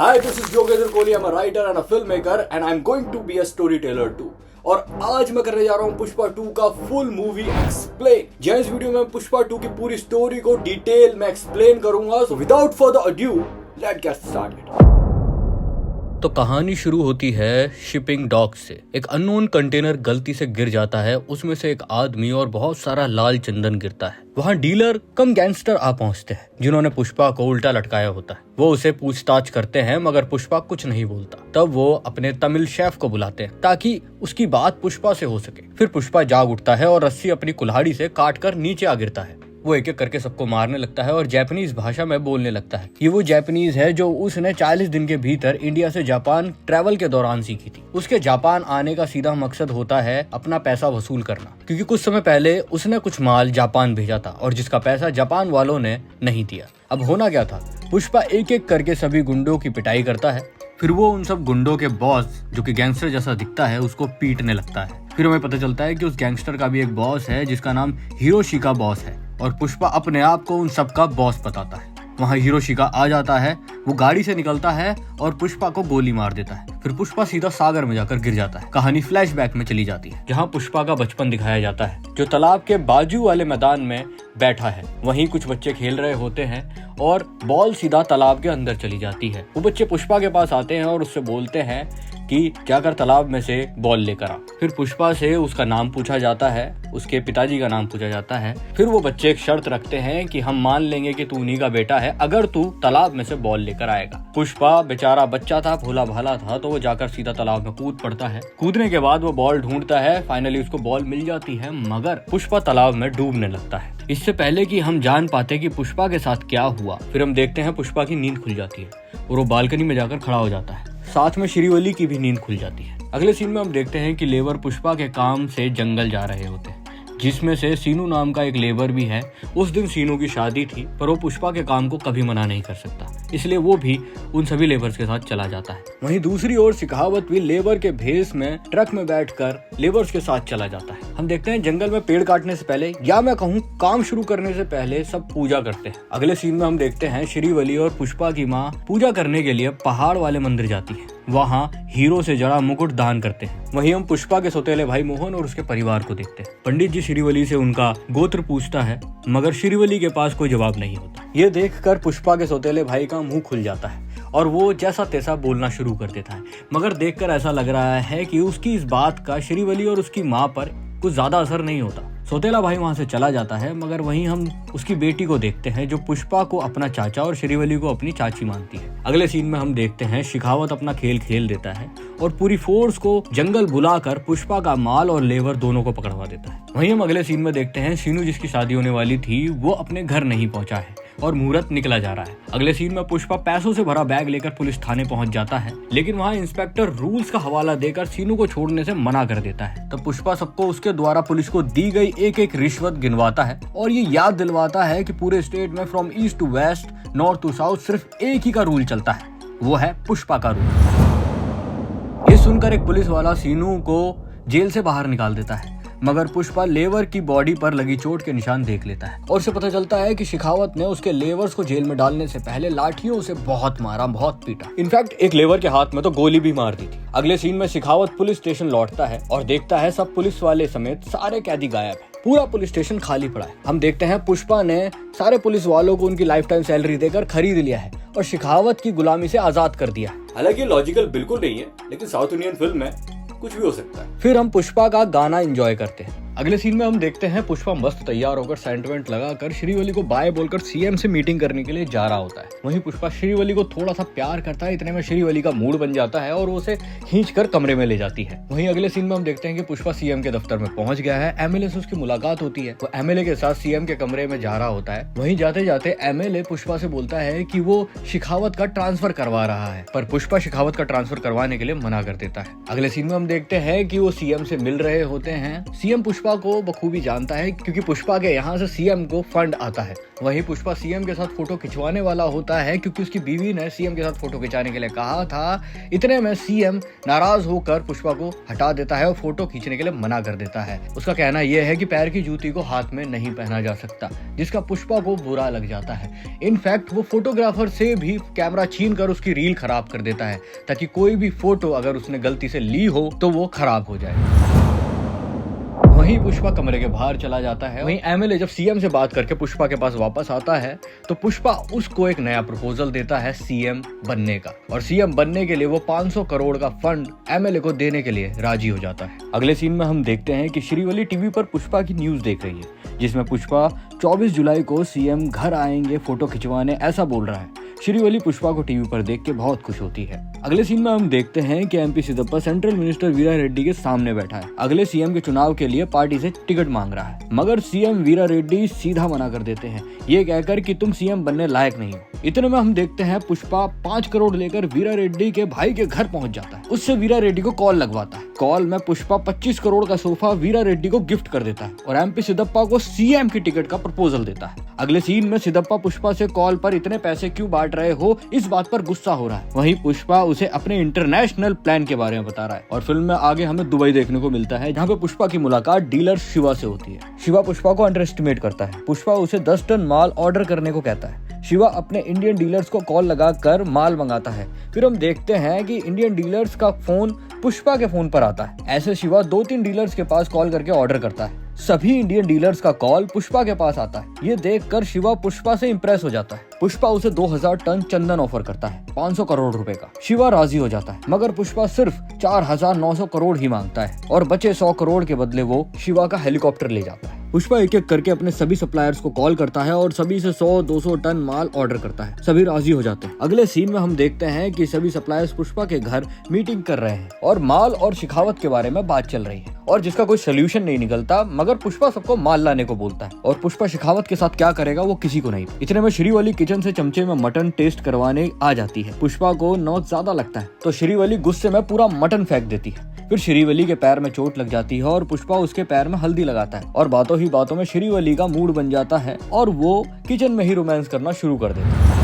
Hi, this is Yogesh Kohli. I'm a writer and a filmmaker and I'm going to be a storyteller too. और आज मैं करने जा रहा हूँ पुष्पा 2 का फुल मूवी एक्सप्लेन। जहाँ इस वीडियो में पुष्पा 2 की पूरी स्टोरी को डिटेल में एक्सप्लेन करूंगा। So without further adieu let's get started. तो कहानी शुरू होती है शिपिंग डॉक से। एक अननोन कंटेनर गलती से गिर जाता है, उसमें से एक आदमी और बहुत सारा लाल चंदन गिरता है। वहाँ डीलर कम गैंगस्टर आ पहुँचते हैं जिन्होंने पुष्पा को उल्टा लटकाया होता है। वो उसे पूछताछ करते हैं मगर पुष्पा कुछ नहीं बोलता। तब वो अपने तमिल शेफ को बुलाते हैं ताकि उसकी बात पुष्पा से हो सके। फिर पुष्पा जाग उठता है और रस्सी अपनी कुल्हाड़ी से काट कर नीचे आ गिरता है। वो एक एक करके सबको मारने लगता है और जापानीज भाषा में बोलने लगता है। ये वो जापानीज है जो उसने 40 दिन के भीतर इंडिया से जापान ट्रैवल के दौरान सीखी थी। उसके जापान आने का सीधा मकसद होता है अपना पैसा वसूल करना, क्योंकि कुछ समय पहले उसने कुछ माल जापान भेजा था और जिसका पैसा जापान वालों ने नहीं दिया। अब होना क्या था, पुष्पा एक एक करके सभी गुंडों की पिटाई करता है। फिर वो उन सब गुंडों के बॉस जो कि गैंगस्टर जैसा दिखता है उसको पीटने लगता है। फिर हमें पता चलता है कि उस गैंगस्टर का भी एक बॉस है जिसका नाम हिरोशिका बॉस है और पुष्पा अपने आप को उन सब का बॉस बताता है। वहाँ हिरोशिका आ जाता है, वो गाड़ी से निकलता है और पुष्पा को गोली मार देता है। फिर पुष्पा सीधा सागर में जाकर गिर जाता है। कहानी फ्लैशबैक में चली जाती है जहाँ पुष्पा का बचपन दिखाया जाता है, जो तालाब के बाजू वाले मैदान में बैठा है। वहीं कुछ बच्चे खेल रहे होते हैं और बॉल सीधा तालाब के अंदर चली जाती है। वो बच्चे पुष्पा के पास आते हैं और उससे बोलते हैं कि जाकर तालाब में से बॉल लेकर आ। फिर पुष्पा से उसका नाम पूछा जाता है, उसके पिताजी का नाम पूछा जाता है। फिर वो बच्चे एक शर्त रखते हैं कि हम मान लेंगे कि तू उन्हीं का बेटा है अगर तू तालाब में से बॉल लेकर आएगा। पुष्पा बेचारा बच्चा था, भोला भाला था, तो वो जाकर सीधा तालाब में कूद पड़ता है। कूदने के बाद वो बॉल ढूंढता है, फाइनली उसको बॉल मिल जाती है, मगर पुष्पा तालाब में डूबने लगता है। इससे पहले कि हम जान पाते कि पुष्पा के साथ क्या हुआ, फिर हम देखते हैं पुष्पा की नींद खुल जाती है और वो बालकनी में जाकर खड़ा हो जाता है। साथ में श्रीवली की भी नींद खुल जाती है। अगले सीन में हम देखते हैं कि लेबर पुष्पा के काम से जंगल जा रहे होते हैं, जिसमें से सीनू नाम का एक लेबर भी है। उस दिन सीनू की शादी थी पर वो पुष्पा के काम को कभी मना नहीं कर सकता, इसलिए वो भी उन सभी लेबर्स के साथ चला जाता है। वहीं दूसरी ओर शिखावत भी लेबर के भेस में ट्रक में बैठकर लेबर्स के साथ चला जाता है। हम देखते हैं जंगल में पेड़ काटने से पहले, या मैं कहूँ काम शुरू करने से पहले, सब पूजा करते हैं। अगले सीन में हम देखते हैं श्रीवली और पुष्पा की माँ पूजा करने के लिए पहाड़ वाले मंदिर जाती है। वहाँ हीरो से जड़ा मुकुट दान करते हैं। वहीं हम पुष्पा के सौतेले भाई मोहन और उसके परिवार को देखते हैं। पंडित जी श्रीवली से उनका गोत्र पूछता है मगर श्रीवली के पास कोई जवाब नहीं होता। ये देखकर पुष्पा के सौतेले भाई का मुंह खुल जाता है और वो जैसा तैसा बोलना शुरू कर देता है, मगर देखकर ऐसा लग रहा है कि उसकी इस बात का श्रीवली और उसकी माँ पर कुछ ज्यादा असर नहीं होता। सौतेला भाई वहां से चला जाता है, मगर वहीं हम उसकी बेटी को देखते हैं जो पुष्पा को अपना चाचा और श्रीवली को अपनी चाची मानती है। अगले सीन में हम देखते हैं शिखावत अपना खेल खेल देता है और पूरी फोर्स को जंगल बुलाकर पुष्पा का माल और लेबर दोनों को पकड़वा देता है। वहीं हम अगले सीन में देखते हैं सीनू जिसकी शादी होने वाली थी वो अपने घर नहीं पहुंचा है और मुहूर्त निकला जा रहा है। अगले सीन में पुष्पा पैसों से भरा बैग लेकर पुलिस थाने पहुंच जाता है, लेकिन वहां इंस्पेक्टर रूल्स का हवाला देकर सीनू को छोड़ने से मना कर देता है। तब पुष्पा सबको उसके द्वारा पुलिस को दी गई एक एक रिश्वत गिनवाता है और ये याद दिलवाता है कि पूरे स्टेट में from east to west, north to south सिर्फ एक ही का रूल चलता है, वो है पुष्पा का रूल। ये सुनकर एक पुलिस वाला सीनू को जेल से बाहर निकाल देता है, मगर पुष्पा लेबर की बॉडी पर लगी चोट के निशान देख लेता है और उसे पता चलता है कि शिखावत ने उसके लेबर्स को जेल में डालने से पहले लाठियों से बहुत मारा, बहुत पीटा। इनफैक्ट एक लेबर के हाथ में तो गोली भी मार दी थी। अगले सीन में शिखावत पुलिस स्टेशन लौटता है और देखता है सब पुलिस वाले समेत सारे कैदी गायब है, पूरा पुलिस स्टेशन खाली पड़ा है। हम देखते हैं पुष्पा ने सारे पुलिस वालों को उनकी लाइफ टाइम सैलरी देकर खरीद लिया है और शिखावत की गुलामी से आजाद कर दिया। हालांकि लॉजिकल बिल्कुल नहीं है, लेकिन साउथ इंडियन फिल्म में कुछ भी हो सकता है। फिर हम पुष्पा का गाना एंजॉय करते हैं। अगले सीन में हम देखते हैं पुष्पा मस्त तैयार होकर सेंटिमेंट लगाकर श्रीवली को बाय बोलकर सीएम से मीटिंग करने के लिए जा रहा होता है। वहीं पुष्पा श्रीवली को थोड़ा सा प्यार करता है, इतने में श्रीवली का मूड बन जाता है और वो उसे खींचकर कमरे में ले जाती है। वहीं अगले सीन में हम देखते हैं कि पुष्पा सीएम के दफ्तर में पहुंच गया है। एमएलए से उसकी मुलाकात होती है, वो एमएलए के साथ सीएम के कमरे में जा रहा होता है। वहीं जाते जाते एमएलए पुष्पा से बोलता है कि वो शिखावत का ट्रांसफर करवा रहा है, पर पुष्पा शिखावत का ट्रांसफर करवाने के लिए मना कर देता है। अगले सीन में हम देखते हैं कि वो सीएम से मिल रहे होते हैं। सीएम पुष्पा पुष्पा को बखूबी जानता है क्योंकि पुष्पा के यहाँ से सीएम को फंड आता है। वहीं पुष्पा सीएम के साथ फोटो खिंचवाने वाला होता है क्योंकि उसकी बीवी ने सीएम के साथ फोटो खिंचाने के लिए कहा था। इतने में सीएम नाराज होकर पुष्पा को हटा देता है और फोटो खींचने के लिए मना कर देता है। उसका कहना यह है कि पैर की जूती को हाथ में नहीं पहना जा सकता, जिसका पुष्पा को बुरा लग जाता है। इनफैक्ट वो फोटोग्राफर से भी कैमरा छीन कर उसकी रील खराब कर देता है ताकि कोई भी फोटो अगर उसने गलती से ली हो तो वो खराब हो जाए। वहीं पुष्पा कमरे के बाहर चला जाता है। वहीं एमएलए जब सीएम से बात करके पुष्पा के पास वापस आता है तो पुष्पा उसको एक नया प्रपोजल देता है सीएम बनने का, और सीएम बनने के लिए वो 500 करोड़ का फंड एमएलए को देने के लिए राजी हो जाता है। अगले सीन में हम देखते हैं कि श्रीवल्ली टीवी पर पुष्पा की न्यूज देख रही है, जिसमें पुष्पा 24 जुलाई को सीएम घर आएंगे फोटो खिंचवाने ऐसा बोल रहा है। श्रीवल्ली पुष्पा को टीवी पर देख के बहुत खुश होती है। अगले सीन में हम देखते हैं कि एमपी सिद्धप्पा सेंट्रल मिनिस्टर वीरा रेड्डी के सामने बैठा है। अगले सीएम के चुनाव के लिए पार्टी से टिकट मांग रहा है, मगर सीएम वीरा रेड्डी सीधा मना कर देते हैं, ये कहकर कि तुम सीएम बनने लायक नहीं हो। इतने में हम देखते हैं पुष्पा 5 करोड़ लेकर वीरा रेड्डी के भाई के घर पहुंच जाता है। उससे वीरा रेड्डी को कॉल लगवाता है। कॉल में पुष्पा 25 करोड़ का सोफा वीरा रेड्डी को गिफ्ट कर देता है और एमपी सिद्धप्पा को सीएम की टिकट का प्रपोजल देता है। अगले सीन में सिद्धप्पा पुष्पा से कॉल पर इतने पैसे क्यों बांट रहे हो इस बात पर गुस्सा हो रहा है। वहीं पुष्पा उसे अपने इंटरनेशनल प्लान के बारे में बता रहा है। और फिल्म में आगे हमें दुबई देखने को मिलता है, जहाँ पे पुष्पा की मुलाकात डीलर शिवा से होती है। शिवा पुष्पा को अंडर एस्टिमेट करता है। पुष्पा उसे 10 टन माल ऑर्डर करने को कहता है। शिवा अपने इंडियन डीलर्स को कॉल लगाकर माल मंगाता है। फिर हम देखते हैं कि इंडियन डीलर्स का फोन पुष्पा के फोन पर आता है। ऐसे शिवा 2-3 डीलर्स के पास कॉल करके ऑर्डर करता है। सभी इंडियन डीलर्स का कॉल पुष्पा के पास आता है। ये देखकर शिवा पुष्पा से इंप्रेस हो जाता है। पुष्पा उसे 2000 टन चंदन ऑफर करता है 500 करोड़ रुपए का। शिवा राजी हो जाता है, मगर पुष्पा सिर्फ 4900 करोड़ ही मांगता है और बचे 100 करोड़ के बदले वो शिवा का हेलीकॉप्टर ले जाता है। पुष्पा एक एक करके अपने सभी सप्लायर्स को कॉल करता है और सभी से 100-200 टन माल ऑर्डर करता है। सभी राजी हो जाते हैं। अगले सीन में हम देखते हैं कि सभी सप्लायर्स पुष्पा के घर मीटिंग कर रहे हैं और माल और शिखावत के बारे में बात चल रही है और जिसका कोई सोल्यूशन नहीं निकलता, मगर पुष्पा सबको माल लाने को बोलता है और पुष्पा शिखावत के साथ क्या करेगा वो किसी को नहीं। इतने में श्रीवल्ली किचन से चमचे में मटन टेस्ट करवाने आ जाती है। पुष्पा को नौत ज्यादा लगता है तो श्रीवल्ली गुस्से में पूरा मटन फेंक देती है। फिर श्रीवल्ली के पैर में चोट लग जाती है और पुष्पा उसके पैर में हल्दी लगाता है और बातों ही बातों में श्रीवल्ली का मूड बन जाता है और वो किचन में ही रोमांस करना शुरू कर देता है।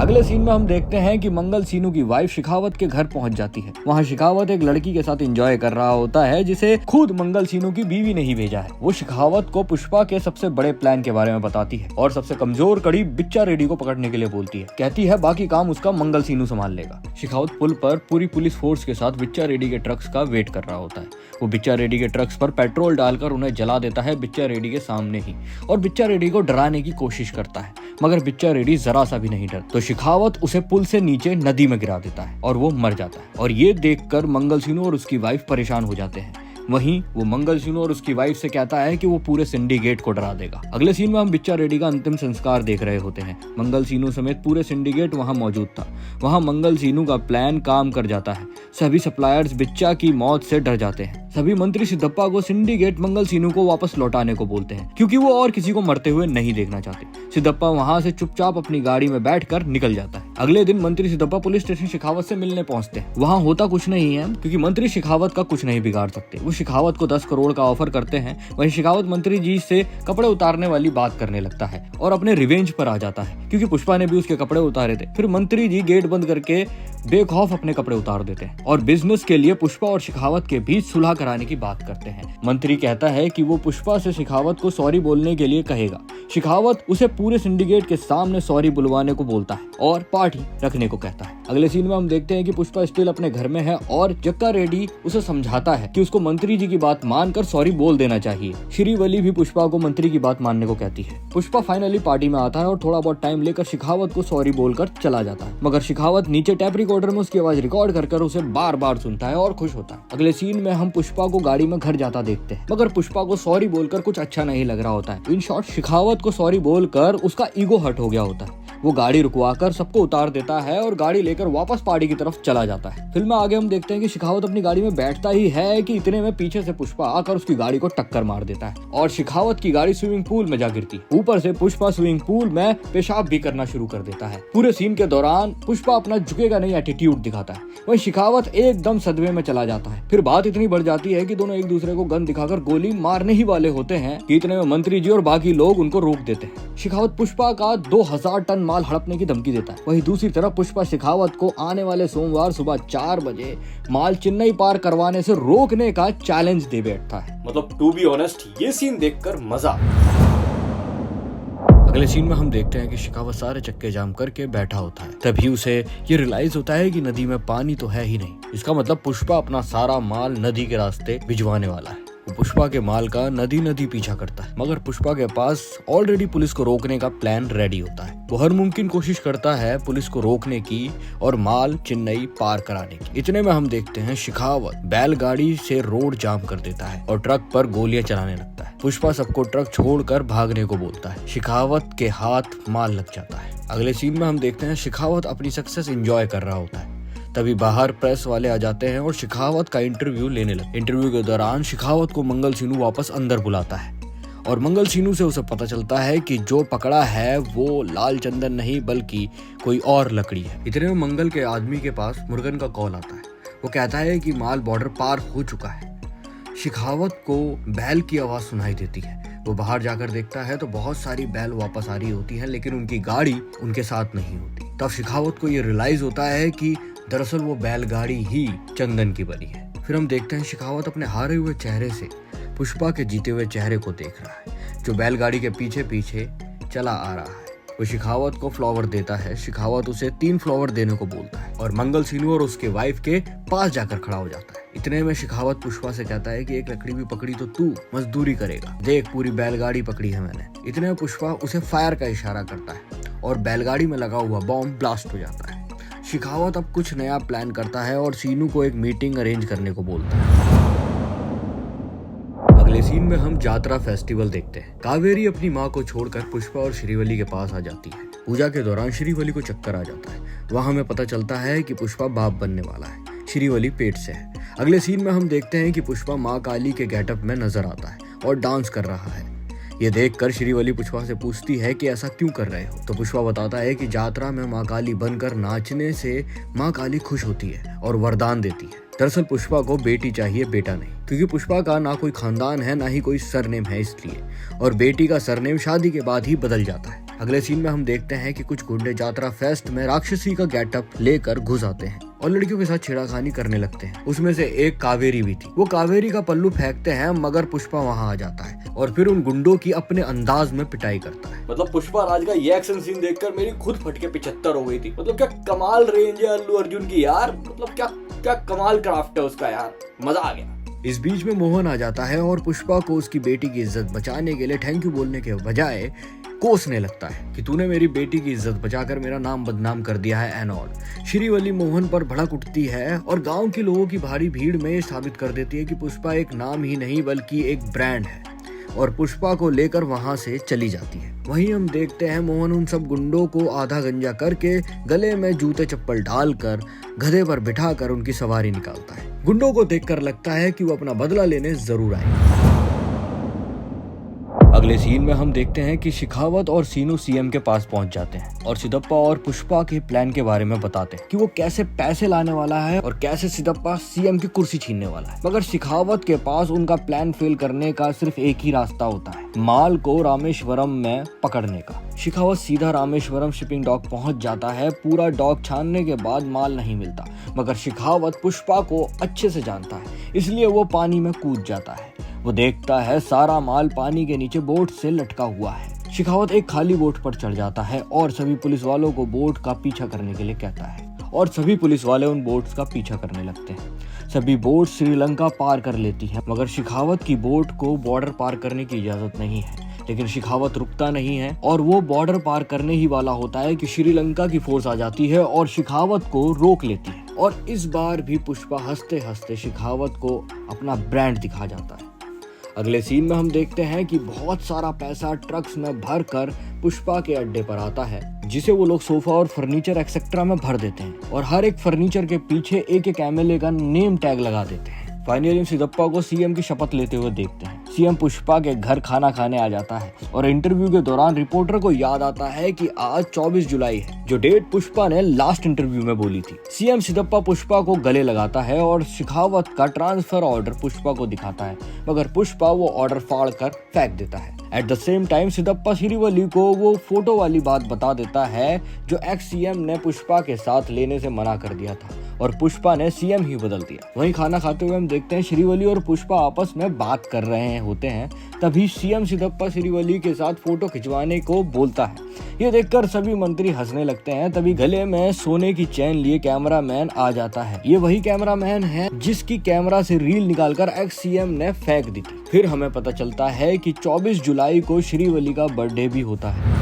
अगले सीन में हम देखते हैं कि मंगल सीनू की वाइफ शिखावत के घर पहुंच जाती है। वहां शिखावत एक लड़की के साथ एंजॉय कर रहा होता है जिसे खुद मंगल सीनू की बीवी ने ही भेजा है। वो शिखावत को पुष्पा के सबसे बड़े प्लान के बारे में बताती है और सबसे कमजोर कड़ी बिच्चा रेड्डी को पकड़ने के लिए बोलती है। कहती है बाकी काम उसका मंगल सीनू संभाल लेगा। शिखावत पुल पर पूरी पुलिस फोर्स के साथ बिच्चा रेड्डी के ट्रक्स का वेट कर रहा होता है। वो बिच्चा रेड्डी के ट्रक्स पर पेट्रोल डालकर उन्हें जला देता है बिच्चा रेड्डी के सामने ही और बिच्चा रेड्डी को डराने की कोशिश करता है, मगर बिच्चा रेड्डी जरा सा भी नहीं डरता। तो शिखावत उसे पुल से नीचे नदी में गिरा देता है और वो मर जाता है और ये देखकर मंगल सीनू और उसकी वाइफ परेशान हो जाते हैं। वहीं वो मंगल सीनू और उसकी वाइफ से कहता है कि वो पूरे सिंडिकेट को डरा देगा। अगले सीन में हम बिच्चा रेड्डी का अंतिम संस्कार देख रहे होते हैं। मंगल सीनू समेत पूरे सिंडिकेट वहां मौजूद था। वहां मंगल सीनू का प्लान काम कर जाता है। सभी सप्लायर्स बिच्चा की मौत से डर जाते हैं। सभी मंत्री सिद्धप्पा को सिंडिकेट मंगल सीनू को वापस लौटाने को बोलते हैं क्योंकि वो और किसी को मरते हुए नहीं देखना चाहते। सिद्धप्पा वहां से चुपचाप अपनी गाड़ी में बैठकर निकल जाता है। अगले दिन मंत्री सिद्धप्पा पुलिस स्टेशन शिखावत से मिलने पहुंचते हैं। वहां होता कुछ नहीं है क्योंकि मंत्री शिखावत का कुछ नहीं बिगाड़ सकते। वो शिखावत को 10 करोड़ का ऑफर करते हैं। वहीं शिखावत मंत्री जी से कपड़े उतारने वाली बात करने लगता है और अपने रिवेंज पर आ जाता है क्योंकि पुष्पा ने भी उसके कपड़े उतारे थे। फिर मंत्री जी गेट बंद करके बेखौफ अपने कपड़े उतार देते हैं और बिजनेस के लिए पुष्पा और शिखावत के बीच सुलह कराने की बात करते हैं। मंत्री कहता है कि वो पुष्पा से शिखावत को सॉरी बोलने के लिए कहेगा। शिखावत उसे पूरे सिंडिकेट के सामने सॉरी बुलवाने को बोलता है और पार्टी रखने को कहता है। अगले सीन में हम देखते हैं कि पुष्पा स्टिल अपने घर में है और जक्का रेड्डी उसे समझाता है कि उसको मंत्री जी की बात मानकर सॉरी बोल देना चाहिए। श्रीवल्ली भी पुष्पा को मंत्री की बात मानने को कहती है। पुष्पा फाइनली पार्टी में आता है और थोड़ा बहुत टाइम लेकर शिखावत को सॉरी बोलकर चला जाता है, मगर शिखावत नीचे टैप रिकॉर्डर में उसकी आवाज रिकॉर्ड कर उसे बार बार सुनता है और खुश होता है। अगले सीन में हम पुष्पा को गाड़ी में घर जाता देखते हैं, मगर पुष्पा को सॉरी बोलकर कुछ अच्छा नहीं लग रहा होता है। इन शॉर्ट शिखावत को सॉरी बोलकर उसका ईगो हर्ट हो गया होता है। वो गाड़ी रुकवाकर सबको उतार देता है और गाड़ी लेकर वापस पार्टी की तरफ चला जाता है। फिल्म में आगे हम देखते हैं कि शिखावत अपनी गाड़ी में बैठता ही है कि इतने में पीछे से पुष्पा आकर उसकी गाड़ी को टक्कर मार देता है और शिखावत की गाड़ी स्विमिंग पूल में जा गिरती। ऊपर से पुष्पा स्विमिंग पूल में पेशाब भी करना शुरू कर देता है। पूरे सीन के दौरान पुष्पा अपना झुकेगा नहीं एटीट्यूड दिखाता है। वहीं शेखावत एकदम सदमे में चला जाता है। फिर बात इतनी बढ़ जाती है कि दोनों एक दूसरे को गन दिखाकर गोली मारने ही वाले होते हैं कि इतने में मंत्री जी और बाकी लोग उनको रोक देते हैं। शेखावत पुष्पा का 2000 टन माल हड़पने की धमकी देता है। वहीं दूसरी तरफ पुष्पा शेखावत को आने वाले सोमवार सुबह 4 बजे माल चेन्नई पार करवाने से रोकने का चैलेंज दे बैठता है। मतलब टू बी ऑनेस्ट ये सीन देखकर मजा। अगले सीन में हम देखते हैं कि शेखावत सारे चक्के जाम करके बैठा होता है। तभी उसे ये रियलाइज होता है कि नदी में पानी तो है ही नहीं। इसका मतलब पुष्पा अपना सारा माल नदी के रास्ते भिजवाने वाला है। वो पुष्पा के माल का नदी पीछा करता है, मगर पुष्पा के पास ऑलरेडी पुलिस को रोकने का प्लान रेडी होता है। वो हर मुमकिन कोशिश करता है पुलिस को रोकने की और माल चेन्नई पार कराने की। इतने में हम देखते हैं शेखावत बैलगाड़ी से रोड जाम कर देता है और ट्रक पर गोलियां चलाने लगता है। पुष्पा सबको ट्रक छोड़कर भागने को बोलता है। शेखावत के हाथ माल लग जाता है। अगले सीन में हम देखते हैं शेखावत अपनी सक्सेस एंजॉय कर रहा होता है। तभी बाहर प्रेस वाले आ जाते हैं और शेखावत का इंटरव्यू लेने लगते। इंटरव्यू के दौरान शेखावत को मंगल सीनू वापस अंदर बुलाता है और मंगल सीनू से उसे पता चलता है कि जो पकड़ा है वो लाल चंदन नहीं बल्कि कोई और लकड़ी है। इतने में मंगल के आदमी के पास मुर्गन का कॉल आता है। वो कहता है कि माल बॉर्डर पार हो चुका है। शेखावत को बैल की आवाज सुनाई देती है। वो बाहर जाकर देखता है तो बहुत सारी बैल वापस आ रही होती है, लेकिन उनकी गाड़ी उनके साथ नहीं होती। तब शेखावत को ये रियलाइज होता है कि दरअसल वो बैलगाड़ी ही चंदन की बनी है। फिर हम देखते हैं शेखावत अपने हारे हुए चेहरे से पुष्पा के जीते हुए चेहरे को देख रहा है, जो बैलगाड़ी के पीछे पीछे चला आ रहा है। वो शेखावत को फ्लावर देता है। शेखावत उसे 3 फ्लावर देने को बोलता है और मंगल सीनू और उसके वाइफ के पास जाकर खड़ा हो जाता है। इतने में शेखावत पुष्पा से कहता है कि एक लकड़ी भी पकड़ी तो तू मजदूरी करेगा, देख पूरी बैलगाड़ी पकड़ी है मैंने। इतने में पुष्पा उसे फायर का इशारा करता है और बैलगाड़ी में लगा हुआ बॉम्ब ब्लास्ट हो जाता है। शेखावत अब कुछ नया प्लान करता है और सीनू को एक मीटिंग अरेंज करने को बोलता है। अगले सीन में हम जात्रा फेस्टिवल देखते हैं। कावेरी अपनी माँ को छोड़कर पुष्पा और श्रीवली के पास आ जाती है। पूजा के दौरान श्रीवली को चक्कर आ जाता है। वहाँ हमें पता चलता है कि पुष्पा बाप बनने वाला है। श्रीवली पेट से है। अगले सीन में हम देखते हैं कि पुष्पा माँ काली के गेटअप में नजर आता है और डांस कर रहा है। ये देखकर श्रीवली पुष्पा से पूछती है कि ऐसा क्यों कर रहे हो, तो पुष्पा बताता है कि यात्रा में माँ काली बनकर नाचने से माँ काली खुश होती है और वरदान देती है। दरअसल पुष्पा को बेटी चाहिए, बेटा नहीं, क्योंकि पुष्पा का ना कोई खानदान है ना ही कोई सरनेम है इसलिए, और बेटी का सरनेम शादी के बाद ही बदल जाता है। अगले सीन में हम देखते हैं कि कुछ गुंडे यात्रा फेस्ट में राक्षसी का गेटअप लेकर घुस आते हैं और लड़कियों के साथ छेड़खानी करने लगते हैं। उसमें से एक कावेरी भी थी। वो कावेरी का पल्लू फेंकते हैं, मगर पुष्पा वहाँ आ जाता है और फिर उन गुंडों की अपने अंदाज में पिटाई करता है। मतलब पुष्पा राज का ये एक्शन सीन देखकर मेरी खुद फटके 75 हो गई थी। मतलब क्या कमाल रेंज है अल्लू अर्जुन की यार। मतलब क्या कमाल क्राफ्ट है उसका यार, मजा आ गया। इस बीच में मोहन आ जाता है और पुष्पा को उसकी बेटी की इज्जत बचाने के लिए थैंक यू बोलने के बजाय कोसने लगता है कि तूने मेरी बेटी की इज्जत बचाकर मेरा नाम बदनाम कर दिया है एंड ऑल। श्रीवली मोहन पर भड़क उठती है और गांव के लोगों की भारी भीड़ में साबित कर देती है कि पुष्पा एक नाम ही नहीं बल्कि एक ब्रांड है और पुष्पा को लेकर वहां से चली जाती है। वहीं हम देखते हैं मोहन उन सब गुंडों को आधा गंजा करके गले में जूते चप्पल डालकर गधे पर बिठाकर उनकी सवारी निकालता है। गुंडों को देखकर लगता है कि वो अपना बदला लेने जरूर आएंगे। अगले सीन में हम देखते हैं कि शेखावत और सीनू सीएम के पास पहुंच जाते हैं और सिद्धप्पा और पुष्पा के प्लान के बारे में बताते हैं कि वो कैसे पैसे लाने वाला है और कैसे सिद्धप्पा सीएम की कुर्सी छीनने वाला है। मगर शेखावत के पास उनका प्लान फेल करने का सिर्फ एक ही रास्ता होता है, माल को रामेश्वरम में पकड़ने का। शेखावत सीधा रामेश्वरम शिपिंग डॉक पहुंच जाता है। पूरा डॉक छानने के बाद माल नहीं मिलता, मगर शेखावत पुष्पा को अच्छे से जानता है, इसलिए वो पानी में कूद जाता है। वो देखता है सारा माल पानी के नीचे बोट से लटका हुआ है। शेखावत एक खाली बोट पर चढ़ जाता है और सभी पुलिस वालों को बोट का पीछा करने के लिए कहता है और सभी पुलिस वाले उन बोट्स का पीछा करने लगते हैं। सभी बोट श्रीलंका पार कर लेती हैं, मगर शेखावत की बोट को बॉर्डर पार करने की इजाजत नहीं है। लेकिन शेखावत रुकता नहीं है और वो बॉर्डर पार करने ही वाला होता है कि श्रीलंका की फोर्स आ जाती है और शेखावत को रोक लेती है। और इस बार भी पुष्पा हंसते हंसते शेखावत को अपना ब्रांड दिखा जाता है। अगले सीन में हम देखते हैं कि बहुत सारा पैसा ट्रक्स में भर कर पुष्पा के अड्डे पर आता है, जिसे वो लोग सोफा और फर्नीचर एक्सेट्रा में भर देते हैं और हर एक फर्नीचर के पीछे एक एक एमएलए का नेम टैग लगा देते हैं। फाइनली सिद्धप्पा को सीएम की शपथ लेते हुए देखते हैं। सीएम पुष्पा के घर खाना खाने आ जाता है और इंटरव्यू के दौरान रिपोर्टर को याद आता है कि आज 24 जुलाई है, जो डेट पुष्पा ने लास्ट इंटरव्यू में बोली थी। सीएम सिद्धप्पा पुष्पा को गले लगाता है और शेखावत का ट्रांसफर ऑर्डर पुष्पा को दिखाता है, मगर पुष्पा वो ऑर्डर फाड़ कर फेंक देता है। At the same time Siddappa Srivalli को वो फोटो वाली बात बता देता है जो एक्स सीएम ने पुष्पा के साथ लेने से मना कर दिया था और पुष्पा ने सीएम ही बदल दिया। वहीं खाना खाते हुए हम देखते हैं श्रीवली और पुष्पा आपस में बात कर रहे होते हैं, तभी सीएम सिद्धप्पा श्रीवली के साथ फोटो खिंचवाने को बोलता है। ये देखकर सभी मंत्री हंसने लगते हैं। तभी गले में सोने की चेन लिए कैमरामैन आ जाता है। ये वही कैमरामैन है जिसकी कैमरा से रील निकालकर एक्स सीएम ने फेंक दी थी। फिर हमें पता चलता है कि 24 जुलाई को श्रीवली का बर्थडे भी होता है।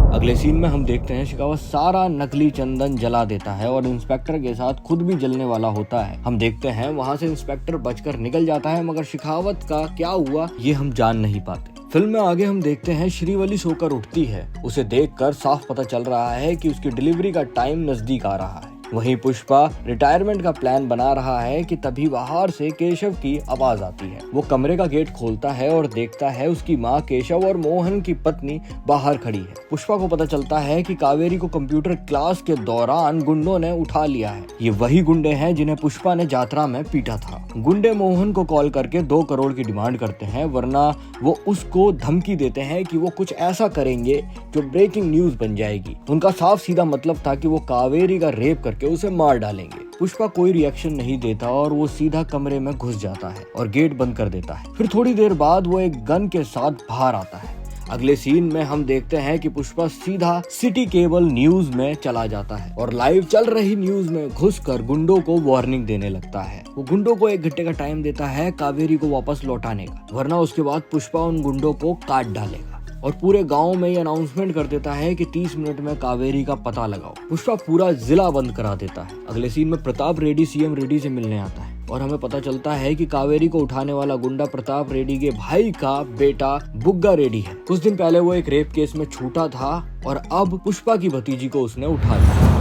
अगले सीन में हम देखते हैं शेखावत सारा नकली चंदन जला देता है और इंस्पेक्टर के साथ खुद भी जलने वाला होता है। हम देखते हैं वहां से इंस्पेक्टर बचकर निकल जाता है, मगर शेखावत का क्या हुआ ये हम जान नहीं पाते। फिल्म में आगे हम देखते हैं श्रीवली सोकर उठती है। उसे देखकर साफ पता चल रहा है कि उसकी डिलीवरी का टाइम नजदीक आ रहा है। वहीं पुष्पा रिटायरमेंट का प्लान बना रहा है कि तभी बाहर से केशव की आवाज आती है। वो कमरे का गेट खोलता है और देखता है उसकी माँ केशव और मोहन की पत्नी बाहर खड़ी है। पुष्पा को पता चलता है कि कावेरी को कंप्यूटर क्लास के दौरान गुंडों ने उठा लिया है। ये वही गुंडे हैं जिन्हें पुष्पा ने यात्रा में पीटा था। गुंडे मोहन को कॉल करके 2 करोड़ की डिमांड करते हैं, वरना वो उसको धमकी देते हैं कि वो कुछ ऐसा करेंगे जो ब्रेकिंग न्यूज बन जाएगी। उनका साफ सीधा मतलब था कि वो कावेरी का रेप करके उसे मार डालेंगे। पुष्पा कोई रिएक्शन नहीं देता और वो सीधा कमरे में घुस जाता है और गेट बंद कर देता है। फिर थोड़ी देर बाद वो एक गन के साथ बाहर आता है। अगले सीन में हम देखते हैं कि पुष्पा सीधा सिटी केबल न्यूज में चला जाता है और लाइव चल रही न्यूज में घुसकर गुंडों को वार्निंग देने लगता है। वो गुंडों को 1 घंटे का टाइम देता है कावेरी को वापस लौटाने का, वरना उसके बाद पुष्पा उन गुंडों को काट डालेगा और पूरे गांव में ये अनाउंसमेंट कर देता है कि 30 मिनट में कावेरी का पता लगाओ। पुष्पा पूरा जिला बंद करा देता है। अगले सीन में प्रताप रेड्डी सीएम रेड्डी से मिलने आता है और हमें पता चलता है कि कावेरी को उठाने वाला गुंडा प्रताप रेड्डी के भाई का बेटा बुग्गा रेड्डी है। कुछ दिन पहले वो एक रेप केस में छूटा था और अब पुष्पा की भतीजी को उसने उठा लिया।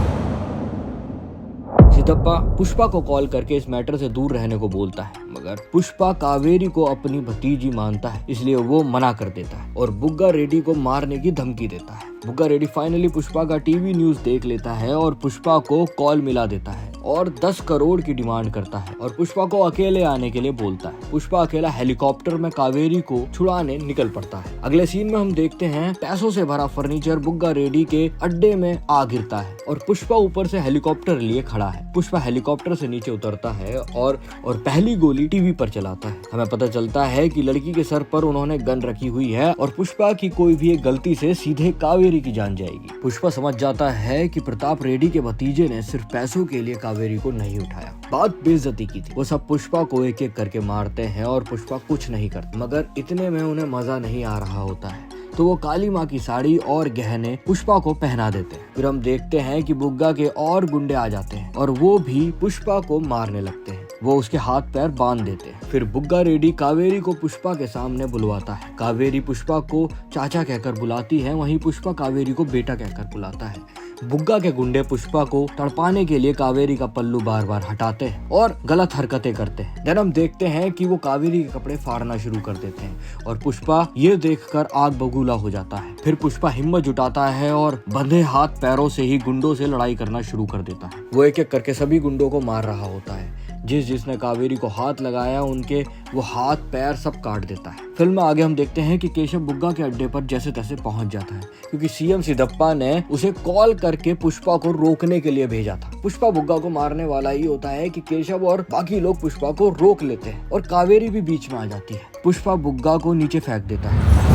सिद्धप्पा पुष्पा को कॉल करके इस मैटर से दूर रहने को बोलता है, मगर पुष्पा कावेरी को अपनी भतीजी मानता है, इसलिए वो मना कर देता है और बुग्गा रेड्डी को मारने की धमकी देता है। बुग्गा रेड्डी फाइनली पुष्पा का टीवी न्यूज देख लेता है और पुष्पा को कॉल मिला देता है और 10 करोड़ की डिमांड करता है और पुष्पा को अकेले आने के लिए बोलता है। पुष्पा अकेला हेलीकॉप्टर में कावेरी को छुड़ाने निकल पड़ता है। अगले सीन में हम देखते हैं पैसों से भरा फर्नीचर बुग्गा रेड्डी के अड्डे में आ गिरता है और पुष्पा ऊपर से हेलीकॉप्टर लिए खड़ा है। पुष्पा हेलीकॉप्टर से नीचे उतरता है और पहली गोली टीवी पर चलाता है। हमें पता चलता है कि लड़की के सर पर उन्होंने गन रखी हुई है और पुष्पा की कोई भी एक गलती से सीधे कावेरी की जान जाएगी। पुष्पा समझ जाता है कि प्रताप रेड्डी के भतीजे ने सिर्फ पैसों के लिए कावेरी को नहीं उठाया, बात बेइज्जती की थी। वो सब पुष्पा को एक एक करके मारते हैं और पुष्पा कुछ नहीं करती, मगर इतने में उन्हें मजा नहीं आ रहा होता है तो वो काली माँ की साड़ी और गहने पुष्पा को पहना देते हैं। फिर हम देखते हैं कि बुग्गा के और गुंडे आ जाते हैं और वो भी पुष्पा को मारने लगते हैं। वो उसके हाथ पैर बांध देते हैं। फिर बुग्गा रेड्डी कावेरी को पुष्पा के सामने बुलवाता है। कावेरी पुष्पा को चाचा कहकर बुलाती है, वहीं पुष्पा कावेरी को बेटा कहकर बुलाता है। बुग्गा के गुंडे पुष्पा को तड़पाने के लिए कावेरी का पल्लू बार बार हटाते हैं और गलत हरकतें करते हैं। देन हम देखते हैं कि वो कावेरी के कपड़े फाड़ना शुरू कर देते हैं और पुष्पा ये देखकर आग बबूला हो जाता है। फिर पुष्पा हिम्मत जुटाता है और बंधे हाथ पैरों से ही गुंडों से लड़ाई करना शुरू कर देता है। वो एक एक करके सभी गुंडों को मार रहा होता है। जिसने कावेरी को हाथ लगाया उनके वो हाथ पैर सब काट देता है। फिल्म में आगे हम देखते हैं कि केशव बुग्गा के अड्डे पर जैसे तैसे पहुंच जाता है, क्योंकि सीएम सिद्धप्पा ने उसे कॉल करके पुष्पा को रोकने के लिए भेजा था। पुष्पा बुग्गा को मारने वाला ही होता है कि केशव और बाकी लोग पुष्पा को रोक लेते हैं और कावेरी भी बीच में आ जाती है। पुष्पा बुग्गा को नीचे फेंक देता है।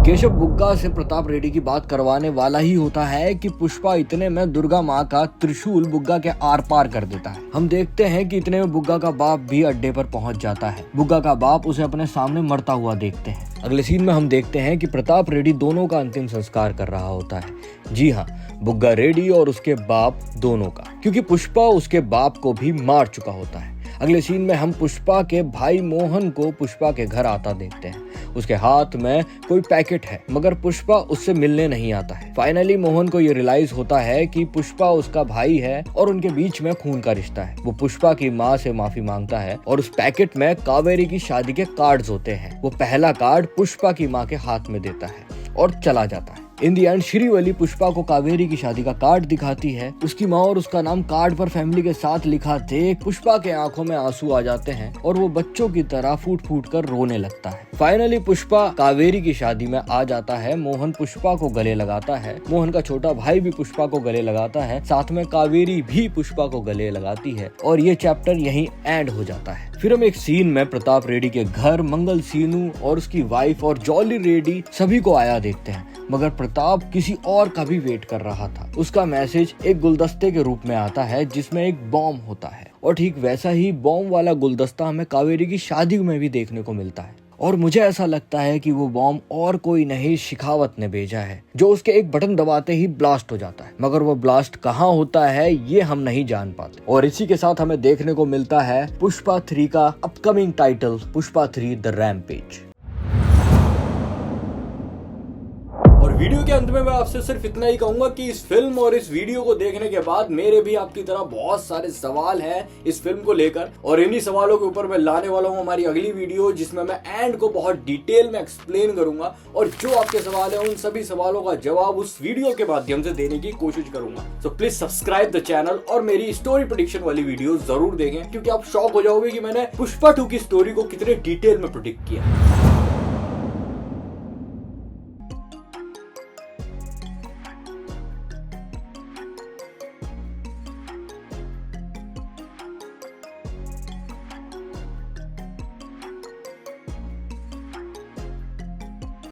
केशव बुग्गा से प्रताप रेड्डी की बात करवाने वाला ही होता है कि पुष्पा इतने में दुर्गा माँ का त्रिशूल बुग्गा के आर पार कर देता है। हम देखते हैं कि इतने में बुग्गा का बाप भी अड्डे पर पहुंच जाता है। बुग्गा का बाप उसे अपने सामने मरता हुआ देखते हैं। अगले सीन में हम देखते हैं कि प्रताप रेड्डी दोनों का अंतिम संस्कार कर रहा होता है। जी हाँ, बुग्गा रेड्डी और उसके बाप दोनों का, क्योंकि पुष्पा उसके बाप को भी मार चुका होता है। अगले सीन में हम पुष्पा के भाई मोहन को पुष्पा के घर आता देखते हैं। उसके हाथ में कोई पैकेट है, मगर पुष्पा उससे मिलने नहीं आता है। फाइनली मोहन को ये रियलाइज होता है कि पुष्पा उसका भाई है और उनके बीच में खून का रिश्ता है। वो पुष्पा की माँ से माफी मांगता है और उस पैकेट में कावेरी की शादी के कार्ड्स होते हैं। वो पहला कार्ड पुष्पा की माँ के हाथ में देता है और चला जाता है। इन दी एंड श्रीवल्ली पुष्पा को कावेरी की शादी का कार्ड दिखाती है। उसकी माँ और उसका नाम कार्ड पर फैमिली के साथ लिखा देख पुष्पा के आंखों में आंसू आ जाते हैं और वो बच्चों की तरह फूट फूट कर रोने लगता है। फाइनली पुष्पा कावेरी की शादी में आ जाता है। मोहन पुष्पा को गले लगाता है। मोहन का छोटा भाई भी पुष्पा को गले लगाता है। साथ में कावेरी भी पुष्पा को गले लगाती है और ये चैप्टर यहीं एंड हो जाता है। फिर हम एक सीन में प्रताप रेड्डी के घर मंगल सीनू और उसकी वाइफ और जॉली रेड्डी सभी को आया देखते हैं, मगर प्रताप किसी और का भी वेट कर रहा था। उसका मैसेज एक गुलदस्ते के रूप में आता है जिसमें एक बॉम्ब होता है और ठीक वैसा ही बॉम्ब वाला गुलदस्ता हमें कावेरी की शादी में भी देखने को मिलता है। और मुझे ऐसा लगता है कि वो बॉम्ब और कोई नहीं शेखावत ने भेजा है, जो उसके एक बटन दबाते ही ब्लास्ट हो जाता है, मगर वो ब्लास्ट कहाँ होता है ये हम नहीं जान पाते। और इसी के साथ हमें देखने को मिलता है पुष्पा 3 का upcoming title Pushpa 3 the rampage. और वीडियो के अंत में मैं आपसे सिर्फ इतना ही कहूंगा कि इस फिल्म और इस वीडियो को देखने के बाद मेरे भी आपकी तरह बहुत सारे सवाल हैं इस फिल्म को लेकर, और इन्हीं सवालों के ऊपर मैं लाने वाला हूं हमारी अगली वीडियो, जिसमें मैं एंड को बहुत डिटेल में एक्सप्लेन करूंगा और जो आपके सवाल है उन सभी सवालों का जवाब उस वीडियो के माध्यम से देने की कोशिश करूंगा। So please subscribe the channel और मेरी स्टोरी प्रेडिक्शन वाली वीडियो जरूर देखें, क्योंकि आप शॉक हो जाओगे कि मैंने पुष्पा 2 की स्टोरी को कितने डिटेल में प्रेडिक्ट किया।